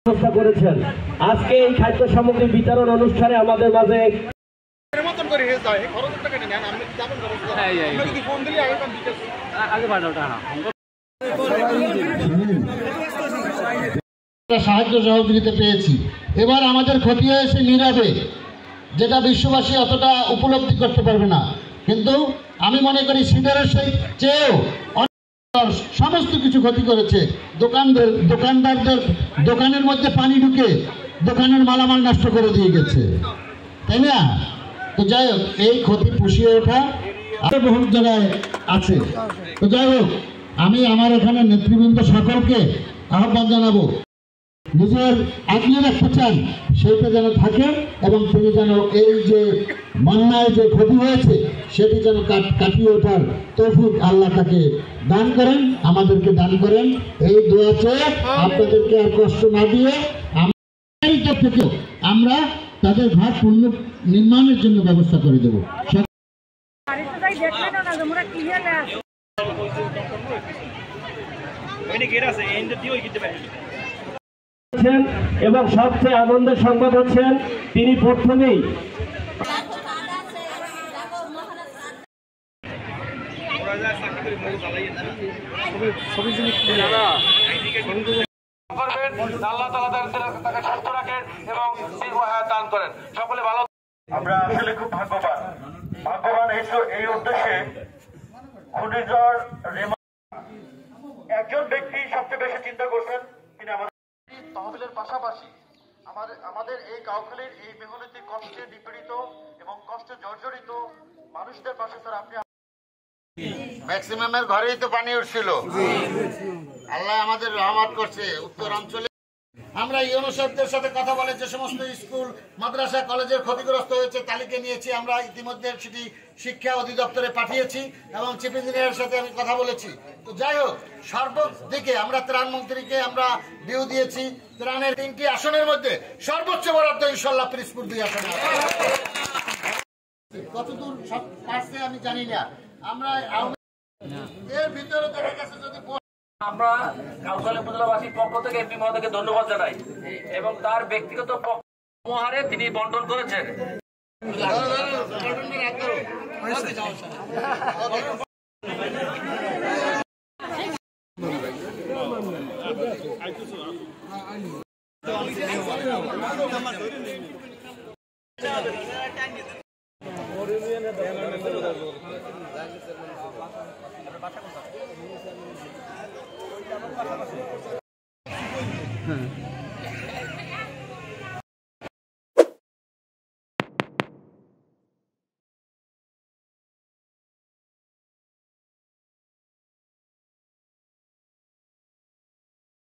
ব্যবস্থা করেছেন। আজকে এই খাদ্য সামগ্রী বিতরণ অনুষ্ঠানে আমাদের মাঝে সাহায্য সহযোগিতা পেয়েছি। এবার আমাদের ক্ষতি হয়েছে নীরবে, যেটা বিশ্ববাসী অতটা উপলব্ধি করতে পারবে না, কিন্তু আমি মনে করি সিডারের চেয়েও সমস্ত কিছু ক্ষতি করেছে। দোকানদারদের দোকানের মধ্যে পানি ঢুকে দোকানের মালামাল নষ্ট করে দিয়ে গেছে, তাই না? তো যাই হোক, এই ক্ষতি পুষিয়ে ওঠা বহু জায়গায় আছে। তো যাই হোক, আমি আমার এখানে নেতৃবৃন্দ সকলকে আহ্বান জানাবো, নিজের আগলে রাখতে চান সেইটা যেন থাকে, এবং তিনি যেন এই যে বন্যায় যে ক্ষতি হয়েছে সেটি যেন কাটিয়ে ওঠার তৌফিক আল্লাহ তাকে দান করেন, আমাদেরকে দান করেন। এই দোয়া চেয়ে আপনাদেরকে আর কষ্ট না দিয়ে আমরা তাদের ঘর পূর্ণ নির্মাণের জন্য ব্যবস্থা করে দেবো। এবং সবচেয়ে আনন্দের সংবাদ হচ্ছেন তিনি প্রথমেই আমরা আসলে খুব ভাগ্যবান এই উদ্দেশ্যে ঘূর্ণিঝড় একজন ব্যক্তি সবচেয়ে বেশি চিন্তা করছেন, তিনি আমাদের তহবিলের পাশাপাশি আমাদের এই কাউখালীর এই মেহনতি কষ্টে নিপীড়িত এবং কষ্টে জর্জরিত মানুষদের পাশে স্যার আপনি ম্যাক্সিমামের ঘরেই তো পানি উঠছিল। আল্লাহ আমাদের রহমত করছে। উত্তরাঞ্চলে আমরা ইউনো সাহেবদের সাথে কথা বলে যে সমস্ত স্কুল মাদ্রাসা কলেজের ক্ষতিগ্রস্ত হয়েছে তালিকা নিয়েছি, আমরা ইতিমধ্যে সেটি শিক্ষা অধিদপ্তরে পাঠিয়েছি এবং চিফ ইঞ্জিনিয়ারের সাথে আমি কথা বলেছি। তো যাই হোক, সর্বদিকে আমরা ত্রাণ মন্ত্রীকে আমরা ডিউ দিয়েছি। ত্রাণের 3টি আসনের মধ্যে সর্বোচ্চ বরাদ্দ ইনশাল্লাহ পিরিজপুর 2 আসনে। কতদূর সব পারছে আমি জানি না, আমরা এর ভিতরে দেখা গেছে যদি আমরা কাউখালী উপজেলাবাসীর পক্ষ থেকে এমপি মহোদয়কে ধন্যবাদ জানাই এবং তার ব্যক্তিগত উপহারে তিনি বন্টন করেছেন।